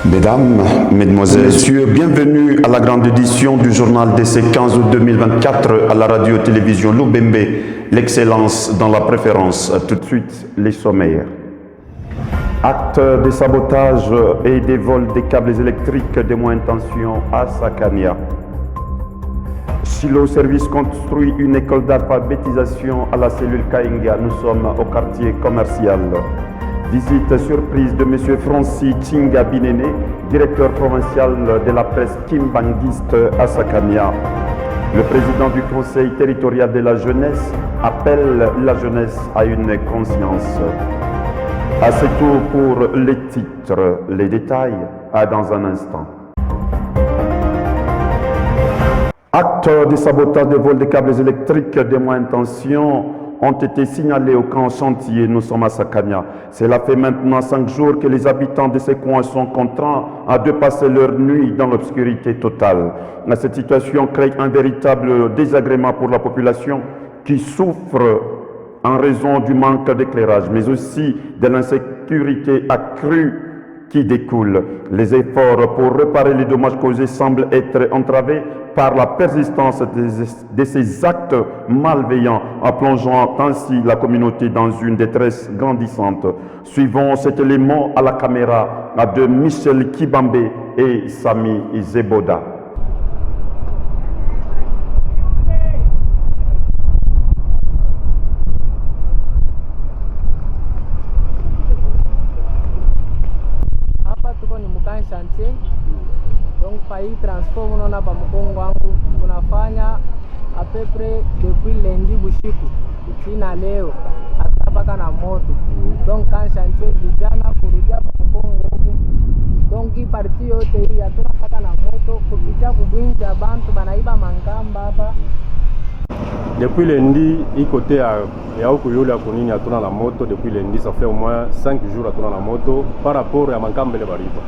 Mesdames, Mesdemoiselles, Messieurs, bienvenue à la grande édition du journal DC 15 août 2024 à la radio-télévision Loubembe, l'excellence dans la préférence. Tout de suite, les sommaires. Acte de sabotage et des vols des câbles électriques de moyenne tension à Sakania. Silo Service construit une école d'alphabétisation à la cellule Kainga. Nous sommes au quartier commercial. Visite surprise de M. Francis Tchinga Binene, directeur provincial de la presse kimbanguiste à Sakania. Le président du conseil territorial de la jeunesse appelle la jeunesse à une conscience. À ce tour pour les titres, les détails, dans un instant. Actes de sabotage de vol de câbles électriques de moyenne tension ont été signalés au camp chantier. Nous sommes à Sakania. Cela fait maintenant 5 jours que les habitants de ces coins sont contraints de passer leur nuit dans l'obscurité totale. Cette situation crée un véritable désagrément pour la population qui souffre en raison du manque d'éclairage, mais aussi de l'insécurité accrue qui découle. Les efforts pour réparer les dommages causés semblent être entravés par la persistance de ces actes malveillants, en plongeant ainsi la communauté dans une détresse grandissante. Suivons cet élément à la caméra de Michel Kibambe et Sami Zeboda. Chantier. Donc pai transform unaona hapa mkongo wangu tunafanya apepre depuis lundi bushiku china leo hata paka na moto. Donc kan chantier vijana kurudia hapa mkongo huko. Donc hii parti yote hii hatuna paka na moto kupitia kubwinja bantu banaiba mangamba hapa. Depuis lundi, il côté à Yaoukouyoula Konini à tourner la moto. Depuis lundi, ça fait au moins 5 jours à tourner la moto par rapport à Mankambele Bariba.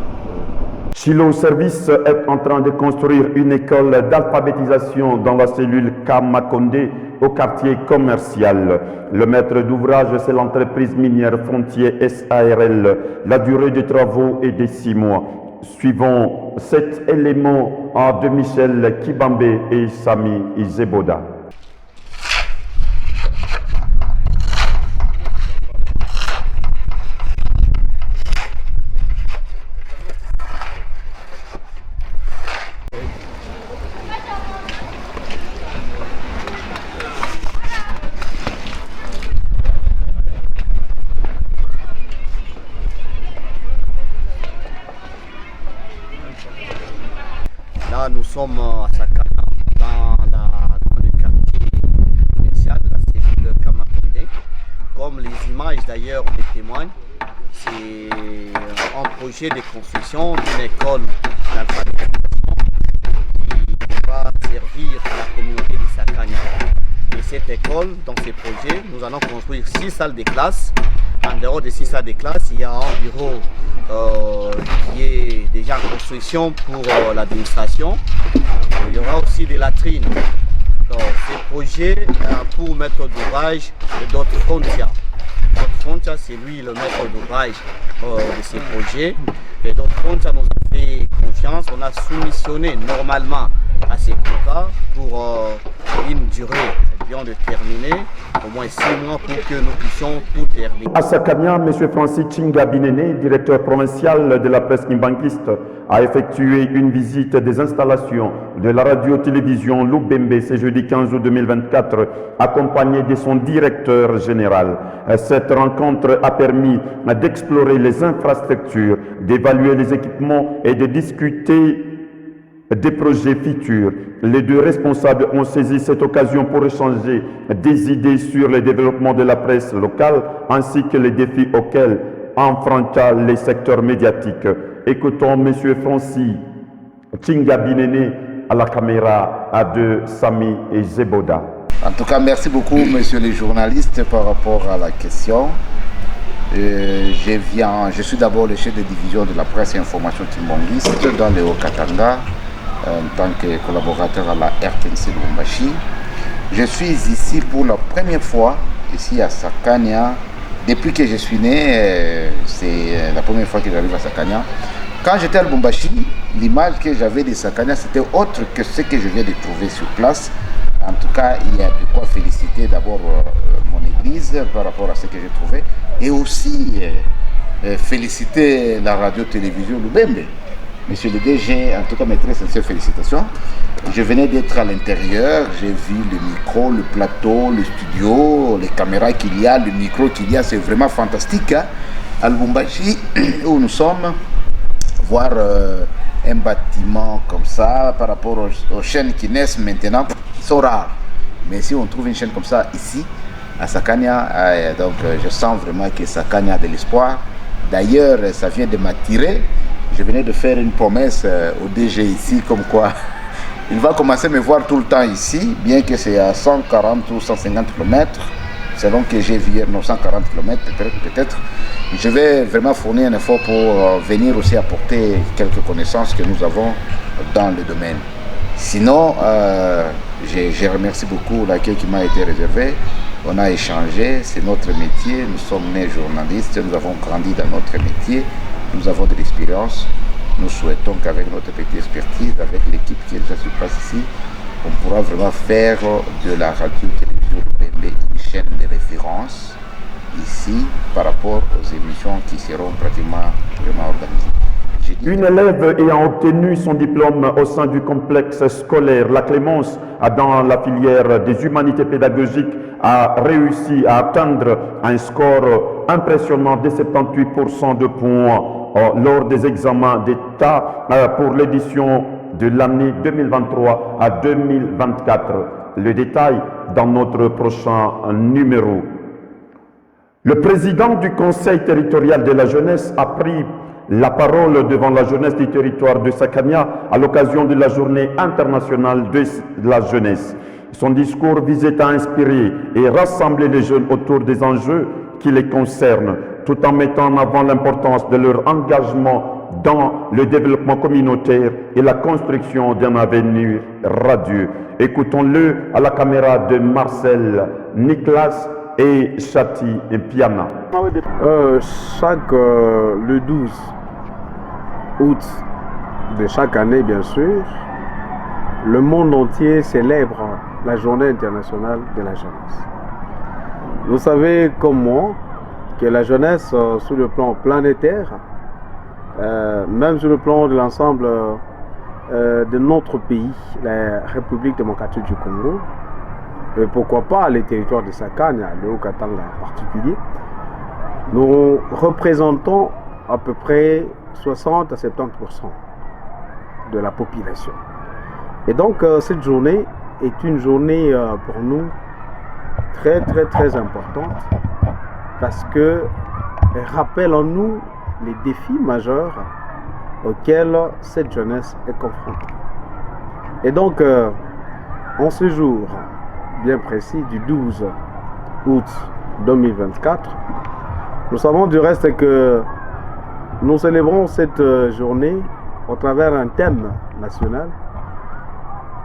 Silo Service est en train de construire une école d'alphabétisation dans la cellule Kamakonde au quartier commercial. Le maître d'ouvrage, c'est l'entreprise minière Frontier SARL. La durée des travaux est de 6 mois. Suivons cet élément de Michel Kibambe et Sami Zeboda. Là, nous sommes à Sakana, dans le quartier commercial de la cellule Kamakonde. Comme les images d'ailleurs le témoignent, c'est un projet de construction d'une école d'alphabétisation qui va servir la communauté de Sakana. Et cette école, dans ce projet, nous allons construire 6 salles de classe. En dehors de 6 salles de classe, il y a un bureau qui est déjà en construction pour l'administration. Il y aura aussi des latrines. Donc, ces projets pour mettre d'ouvrage d'autres frontières. Notre frontière, c'est lui le maître d'ouvrage de ces projets. Et d'autres frontières nous ont fait confiance. On a soumissionné normalement à ces contrats pour une durée bien déterminée, au moins 6 mois pour que nous puissions tout terminer. À Sakania, M. Francis Tchinga Binene, directeur provincial de la presse kimbanguiste, a effectué une visite des installations de la radio-télévision Loubembe ce jeudi 15 août 2024, accompagné de son directeur général. Cette rencontre a permis d'explorer les infrastructures, d'évaluer les équipements et de discuter des projets futurs. Les deux responsables ont saisi cette occasion pour échanger des idées sur le développement de la presse locale ainsi que les défis auxquels enfrenta les secteurs médiatiques. Écoutons M. Francis Tchinga Binene à la caméra de Sami Zeboda. En tout cas, merci beaucoup, messieurs les journalistes, par rapport à la question. Je suis d'abord le chef de division de la presse et information kimbanguiste dans le Haut-Katanga, en tant que collaborateur à la RTNC Lubumbashi. Je suis ici pour la première fois, ici à Sakania. Depuis que je suis né, c'est la première fois que j'arrive à Sakania. Quand j'étais à Lubumbashi, l'image que j'avais de Sakania, c'était autre que ce que je viens de trouver sur place. En tout cas, il y a de quoi féliciter d'abord mon église par rapport à ce que j'ai trouvé et aussi féliciter la radio-télévision Lubembe. Monsieur le DG, en tout cas mes très sincères félicitations. Je venais d'être à l'intérieur, j'ai vu le micro, le plateau, le studio, les caméras qu'il y a, le micro qu'il y a, c'est vraiment fantastique. Hein? À Lubumbashi, où nous sommes, voir un bâtiment comme ça par rapport aux chaînes qui naissent maintenant sont rares. Mais si on trouve une chaîne comme ça ici, à Sakania, donc je sens vraiment que Sakania a de l'espoir. D'ailleurs, ça vient de m'attirer. Je venais de faire une promesse au DG ici, comme quoi il va commencer à me voir tout le temps ici, bien que c'est à 140 ou 150 km, selon que j'ai vu hier, 140 km peut-être. Je vais vraiment fournir un effort pour venir aussi apporter quelques connaissances que nous avons dans le domaine. Sinon, je remercie beaucoup l'accueil qui m'a été réservé. On a échangé, c'est notre métier, nous sommes nés journalistes, nous avons grandi dans notre métier, nous avons de l'expérience. Nous souhaitons qu'avec notre petite expertise, avec l'équipe qui est déjà sur place ici, on pourra vraiment faire de la radio-télévision Lubembe une chaîne de référence ici par rapport aux émissions qui seront pratiquement vraiment organisées. Une élève ayant obtenu son diplôme au sein du complexe scolaire La Clémence dans la filière des humanités pédagogiques a réussi à atteindre un score impressionnant de 78% de points lors des examens d'État pour l'édition de l'année 2023 à 2024. Le détail dans notre prochain numéro. Le président du Conseil territorial de la jeunesse a pris la parole devant la jeunesse du territoire de Sakania à l'occasion de la journée internationale de la jeunesse. Son discours visait à inspirer et rassembler les jeunes autour des enjeux qui les concernent, tout en mettant en avant l'importance de leur engagement dans le développement communautaire et la construction d'un avenir radieux. Écoutons-le à la caméra de Marcel Niklas et Chati et Piana. Le 12 août de chaque année, bien sûr, le monde entier célèbre la journée internationale de la jeunesse. Vous savez comme moi que la jeunesse, sur le plan planétaire, même sur le plan de l'ensemble de notre pays, la République démocratique du Congo, et pourquoi pas les territoires de Sakania, le Haut-Katanga en particulier, nous représentons à peu près 60 à 70% de la population. Et donc cette journée est une journée pour nous très importante parce que elle rappelle en nous les défis majeurs auxquels cette jeunesse est confrontée. Et donc en ce jour bien précis du 12 août 2024, nous savons du reste que nous célébrons cette journée au travers d'un thème national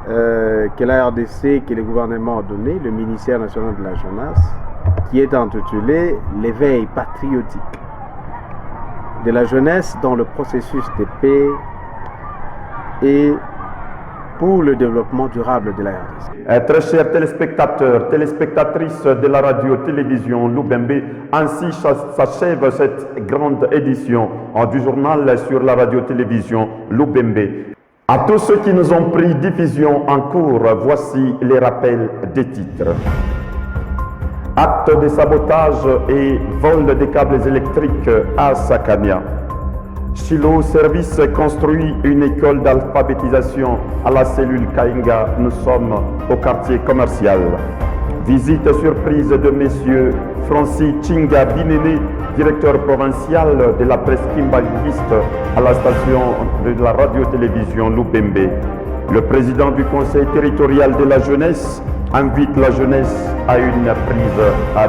que la RDC, que le gouvernement a donné, le ministère national de la jeunesse, qui est intitulé « L'éveil patriotique de la jeunesse dans le processus de paix et pour le développement durable de la RDC ». Très chers téléspectateurs, téléspectatrices de la radio-télévision Lubembe, ainsi s'achève cette grande édition du journal sur la radio-télévision Lubembe. À tous ceux qui nous ont pris diffusion en cours, voici les rappels des titres. Acte de sabotage et vol des câbles électriques à Sakania. Chilo Service construit une école d'alphabétisation à la cellule Kainga. Nous sommes au quartier commercial. Visite surprise de messieurs Francis Chinga Binene, directeur provincial de la presse kimbanguiste à la station de la radio-télévision Lubembe. Le président du conseil territorial de la jeunesse invite la jeunesse à une prise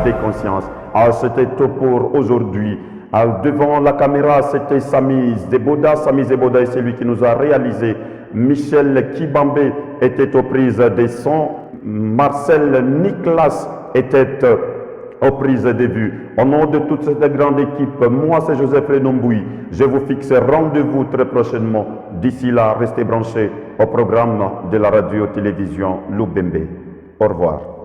de conscience. C'était tout pour aujourd'hui. Devant la caméra, c'était Sami Zeboda. Sami Zeboda est celui qui nous a réalisé. Michel Kibambe était aux prises des sons. Marcel Niklas était aux prises de vue. Au nom de toute cette grande équipe, moi c'est Joseph Renomboui. Je vous fixe rendez-vous très prochainement. D'ici là, restez branchés au programme de la radio-télévision Loubembe. Au revoir.